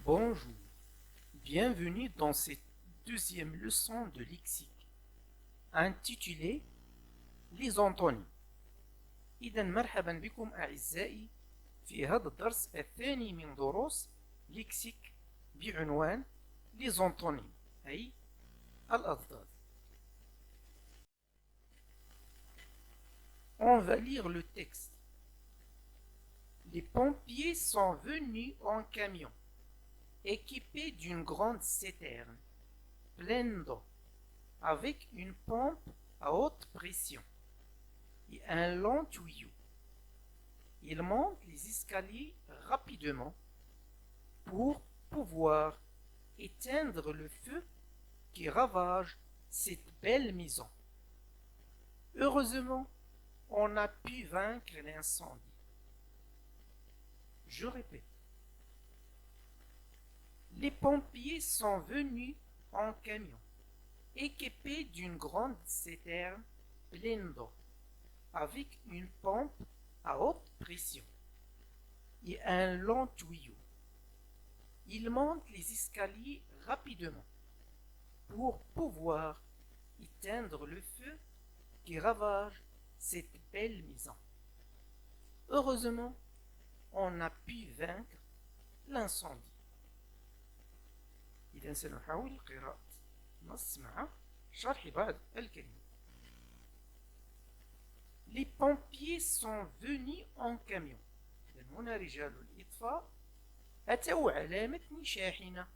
Bonjour, bienvenue dans cette deuxième leçon de lexique intitulée Les antonymes. إذا مرحبا بكم أعزائي في هذا الدرس الثاني من دروس لكسيك بعنوان Les antonymes أي الأضداد. On va lire le texte. Les pompiers sont venus en camion, équipés d'une grande citerne pleine d'eau, avec une pompe à haute pression et un long tuyau. Ils montent les escaliers rapidement pour pouvoir éteindre le feu qui ravage cette belle maison. Heureusement, on a pu vaincre l'incendie. Je répète. Les pompiers sont venus en camion, équipés d'une grande citerne pleine d'eau, avec une pompe à haute pression et un long tuyau. Ils montent les escaliers rapidement pour pouvoir éteindre le feu qui ravage cette belle maison. Heureusement, on a pu vaincre l'incendie. إذا سنحاول قراءة نص مع شرح بعض الكلمات. Les pompiers sont venus en camion. إذا هنا رجال الإطفاء أتوا على متن شاحنة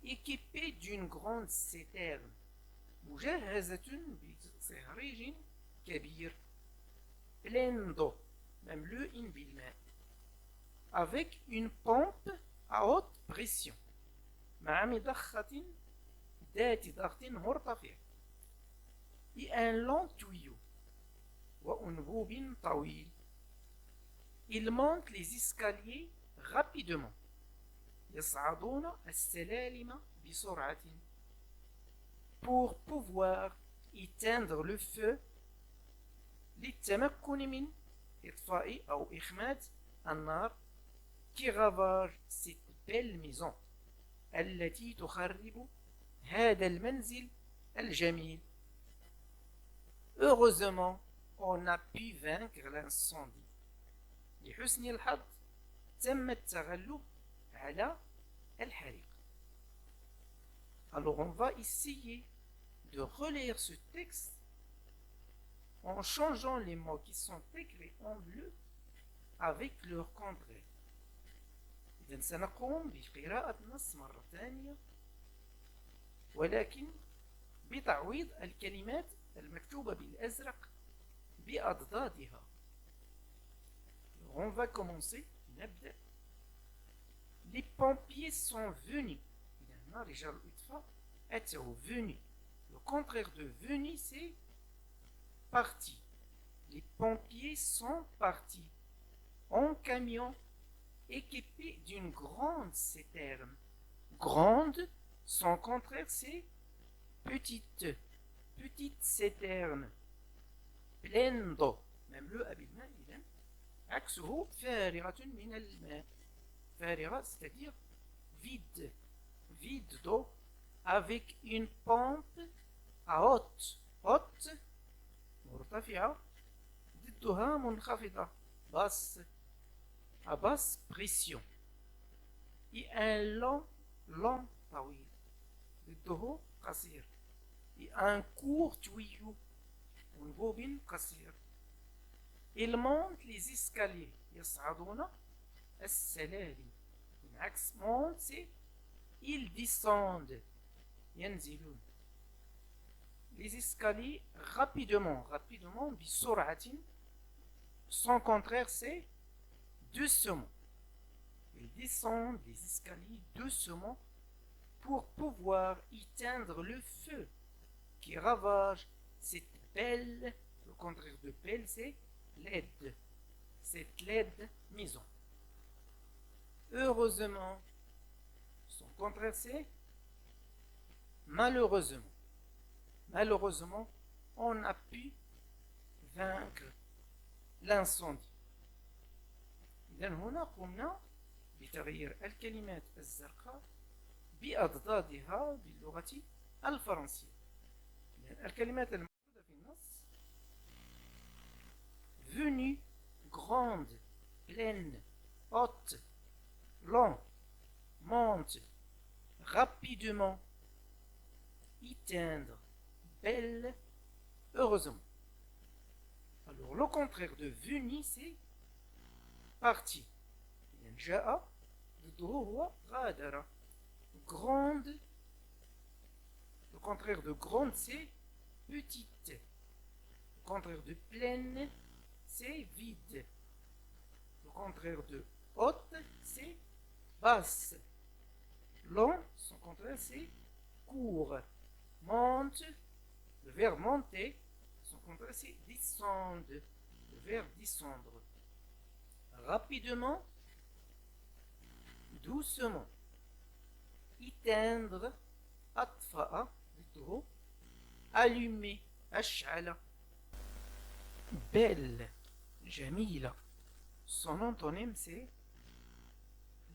équipés d'une grande citerne مجهزة بصهريج كبير pleine d'eau مملوء بالماء avec une pompe à haute pression مع مضخة ذات ضغط مرتفع et un long tuyau وأنبوب طويل. Ils montent les escaliers rapidement. يصعدون السلالم بسرعة pour pouvoir éteindre le feu للتمكن من إطفاء أو إخماد النار qui ravage cette belle maison التي تخرب هذا المنزل الجميل. Heureusement, on a pu vaincre l'incendie. لحسن الحظ تم التغلب على الحريق. Alors on va essayer de relire ce texte en changeant les mots qui sont écrits en bleu avec leur contraire. إذن سنقوم بقراءة النص مرة ثانية ولكن بتعويض الكلمات المكتوبة بالأزرق بأضدادها. On va commencer. نبدأ. Les pompiers sont venus. إذن رجال الإطفاء أتوا venus. Le contraire de venus c'est parti. Les pompiers sont partis en camion équipé d'une grande citerne. Grande, son contraire c'est petite. Petite citerne. Pleine d'eau. مملوءة بالماء. إذن عكسه فارغة من الماء. فارغة c'est-à-dire vide. Vide d'eau avec une pompe à haute. Haute مرتفعة ضدها منخفضة. Basse. À basse pression et un long طويل ضده قصير et un court tuyau أنبوب قصير. Ils montent les escaliers يصعدون السلالم. بالعكس monte c'est ils descendent ينزلون. Les escaliers rapidement بسرعة. Son contraire c'est doucement. Ils descendent les escaliers doucement pour pouvoir éteindre le feu qui ravage cette belle, le contraire de belle c'est laide, cette laide maison. Heureusement, son contraire c'est malheureusement. Malheureusement, on a pu vaincre l'incendie. إذن هنا قمنا بتغيير الكلمات الزرقاء بأضدادها باللغة الفرنسية. الكلمات الموجودة في النص: venue, grande, pleine, haute, long, monte, rapidement, éteindre, belle, heureusement. Alors le contraire de venue c'est parti. جاء ضده هو غادر. Grande, le contraire de grande c'est petite. Le contraire de pleine c'est vide. Le contraire de haute c'est basse. Long, son contraire c'est court. Monte, le verbe monter, son contraire c'est descendre. Le verbe descendre. Rapidement, doucement. éteindre, أطفأ ضده allumer, أشعل. belle, جميلة. son antonyme c'est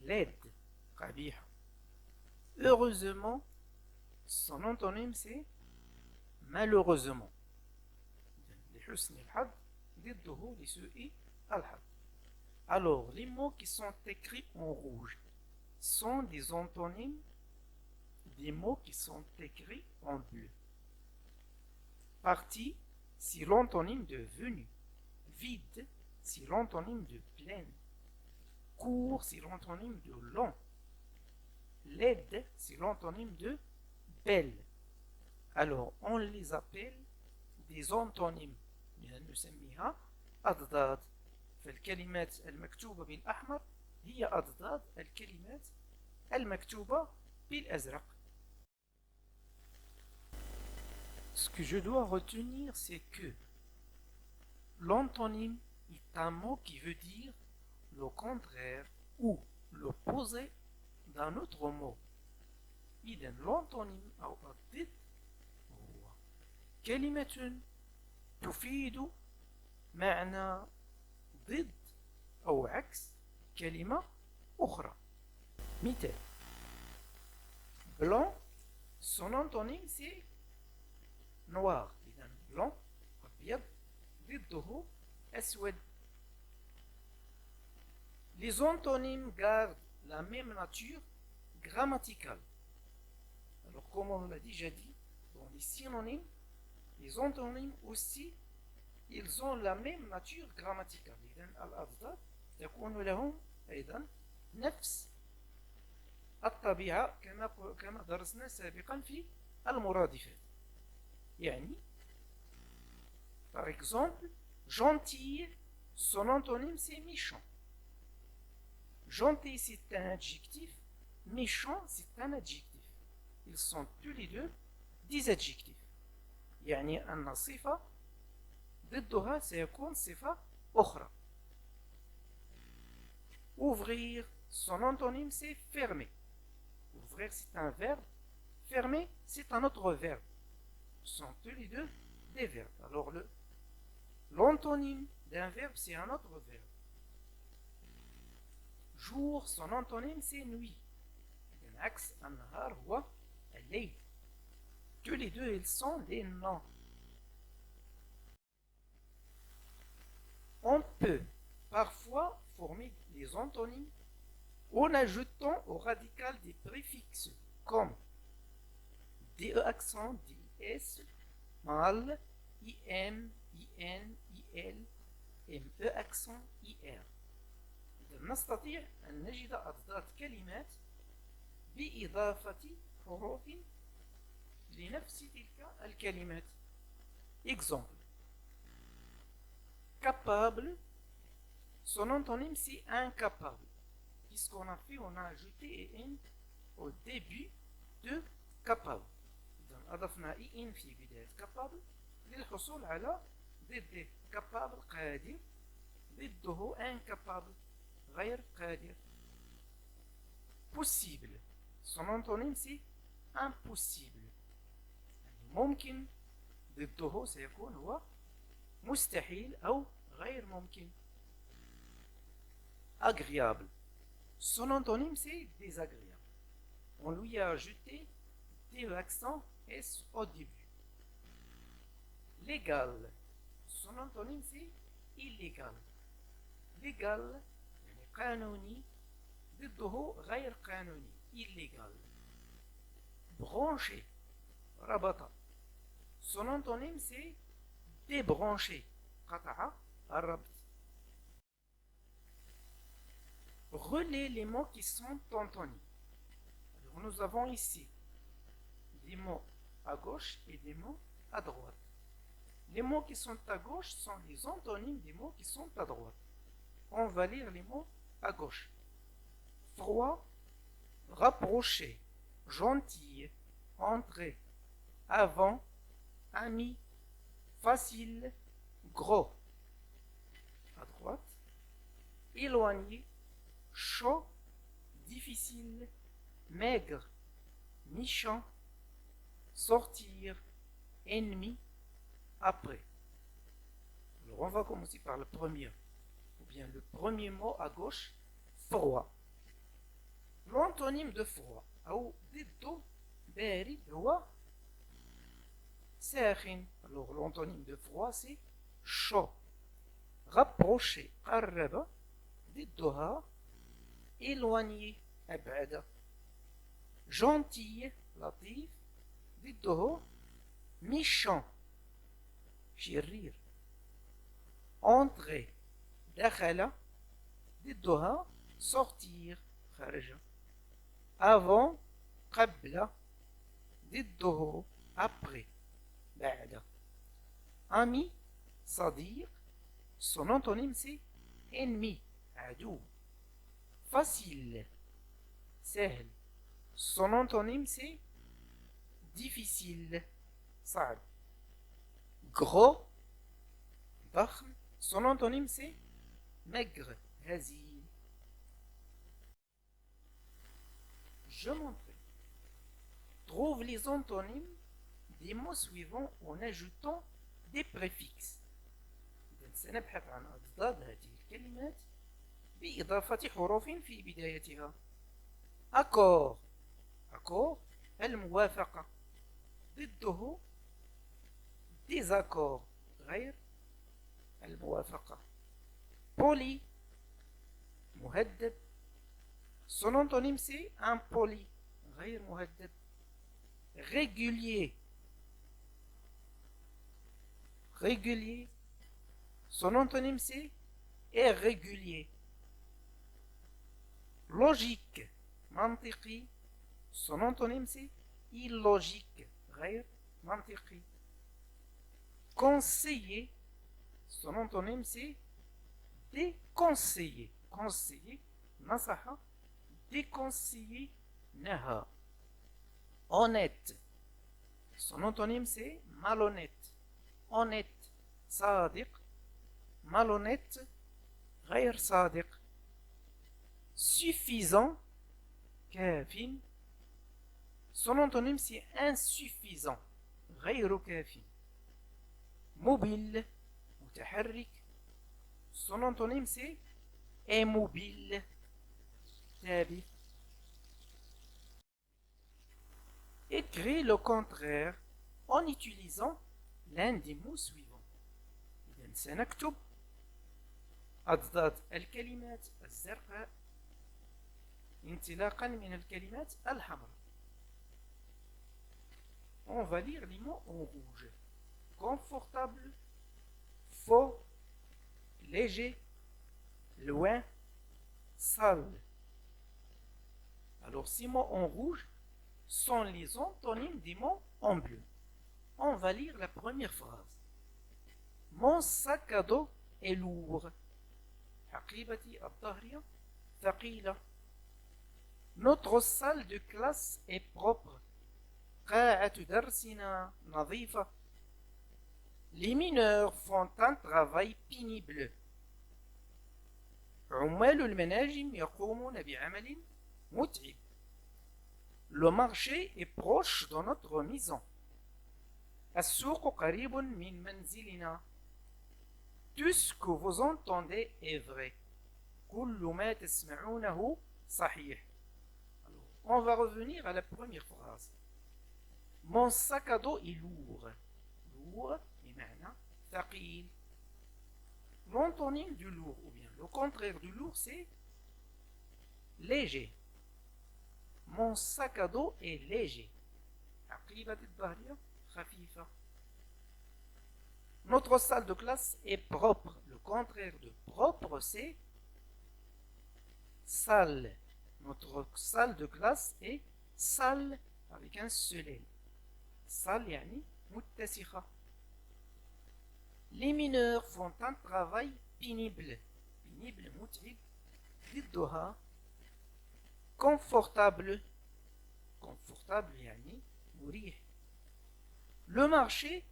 laide, قبيحة. heureusement, son antonyme c'est malheureusement. لحسن الحظ ضده لسوء الحظ. Alors, les mots qui sont écrits en rouge sont des antonymes des mots qui sont écrits en bleu. Parti, c'est l'antonyme de venu. Vide, c'est l'antonyme de pleine. Court, c'est l'antonyme de long. Laide, c'est l'antonyme de belle. Alors, on les appelle des antonymes. نسميها أضداد. فالكلمات المكتوبة بالأحمر هي أضداد الكلمات المكتوبة بالأزرق. Ce que je dois retenir, c'est que l'antonyme est un mot qui veut dire le contraire ou l'opposé d'un autre mot. إذا l'antonyme أو الضد هو كلمة تفيد معنى ضد أو عكس كلمة أخرى. مثال: blanc, son antonyme c'est noir. إذا blanc أبيض ضده أسود. Les antonymes gardent la même nature grammaticale. Alors comme on l'a déjà dit, dans les synonymes, les antonymes aussi, ils ont la même nature grammaticale. إذن الأضداد تكون لهم أيضا نفس الطبيعة كما درسنا سابقا في المرادفات. يعني par exemple gentil, son antonyme c'est méchant. Gentil c'est un adjectif, méchant c'est un adjectif. Ils sont tous les deux des adjectifs. يعني أن صفة ضدها سيكون صفة أخرى. Ouvrir, son antonyme c'est fermer. Ouvrir c'est un verbe, fermer c'est un autre verbe. Ce sont tous les deux des verbes. Alors l'antonyme d'un verbe c'est un autre verbe. Jour, son antonyme c'est nuit. العكس النهار هو الليل. Tous les deux ils sont des noms. On peut parfois former les antonymes en ajoutant au radical des préfixes comme DE accent, DIS, MAL, IM, IN, IL, ME accent, IR. نستطيع أن نجد أضداد كلمات بإضافة حروف لنفس تلك الكلمات. Exemple: capable, son antonyme c'est incapable. Puisqu'on a fait, on a ajouté EN au début de capable. أضفنا EN في بداية capable للحصول على ضد capable قادر ضده incapable غير قادر. Possible, son antonyme c'est impossible. ممكن ضده سيكون هو مستحيل أو غير ممكن. Agréable, Son antonyme, c'est désagréable. On lui a ajouté des accents S au début. Légal. Son antonyme, c'est illégal. légal يعني قانوني ضده غير قانوني illégal. Branché. ربط. Son antonyme, c'est débranché. قطع الربط. Relais les mots qui sont antonymes. Alors, nous avons ici des mots à gauche et des mots à droite. Les mots qui sont à gauche sont les antonymes des mots qui sont à droite. On va lire les mots à gauche. Froid, rapproché, gentil, entrer, avant, ami, facile, gros. À droite, éloigné, chaud, difficile, maigre, méchant, sortir, ennemi, après. Alors on va commencer par le premier, ou bien le premier mot à gauche, froid. L'antonyme de froid, ou ضده بارد هو ساخن. Alors l'antonyme de froid c'est chaud. Rapproché, قرب, ضدها éloigné, أبعد. Gentil, لطيف, ضده méchant, شرير. Entrer, دخل, ضدها sortir, خرج. Avant, قبل, ضده après, بعد. Ami, صديق, son antonyme c'est ennemi, عدو. Facile, سهل, son antonyme c'est difficile, صعب. Gros, ضخم, son antonyme c'est maigre, هزيل. Je montrerai. Trouve les antonymes des mots suivants en ajoutant des préfixes. سنبحث عن أضداد هذه الكلمات بإضافة حروف في بدايتها. accord. accord الموافقة. ضده désaccord غير الموافقة. poli مهذب. Son antonyme c'est impoli غير مهذب. régulier. régulier. Son antonyme c'est irrégulier. logique منطقي. Son antonyme c'est illogique غير منطقي. conseiller. Son antonyme c'est déconseiller. conseiller نصح. déconseiller نهى. honnête. Son antonyme c'est malhonnête. honnête صادق. malhonnête غير صادق. suffisant كاف. Son antonyme c'est insuffisant غير كاف. mobile متحرك. Son antonyme c'est immobile ثابت. Écris le contraire en utilisant l'un des mots suivants. إذن سنكتب أضداد الكلمات الزرقاء انطلاقا من الكلمات الحمراء. On va lire les mots en rouge. Confortable, faux, léger, loin, sale. Alors ces mots en rouge sont les antonymes des mots en bleu. On va lire la première phrase. Mon sac à dos est lourd. حقيبتي الظهرية ثقيلة. Notre salle de classe est propre. قاعة درسنا نظيفة. Les mineurs font un travail pénible. عمال المناجم يقومون بعمل متعب. Le marché est proche de notre maison. السوق قريب من منزلنا. Tout ce que vous entendez est vrai. كل ما تسمعونه صحيح. Alors, on va revenir à la première phrase. Mon sac à dos est lourd. Lourd, بمعنى ثقيل. L'antonyme du lourd, ou bien le contraire du lourd, c'est léger. Mon sac à dos est léger. عقيبة الظهرية خفيفة. Notre salle de classe est propre. Le contraire de propre, c'est sale. Notre salle de classe est sale avec un seul L. Sale يعني متسخة. Les mineurs font un travail pénible. Pénible متعب. ضدها confortable. Confortable يعني مريح. Le marché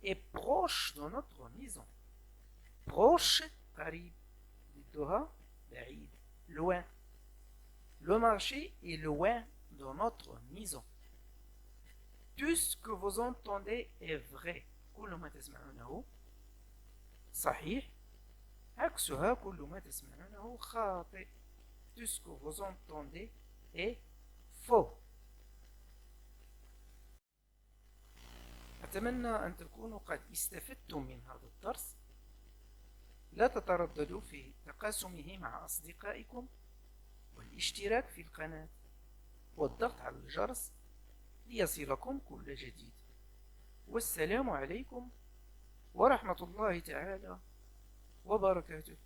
est proche de notre maison. Proche, قريب. ضدها بعيد. Loin. Le marché est loin de notre maison. Tout ce que vous entendez est vrai. كل ما تسمعونه صحيح. عكسها كل ما تسمعونه خاطئ. Tout ce que vous entendez est faux. أتمنى أن تكونوا قد استفدتم من هذا الدرس. لا تترددوا في تقاسمه مع أصدقائكم والاشتراك في القناة والضغط على الجرس ليصلكم كل جديد. والسلام عليكم ورحمة الله تعالى وبركاته.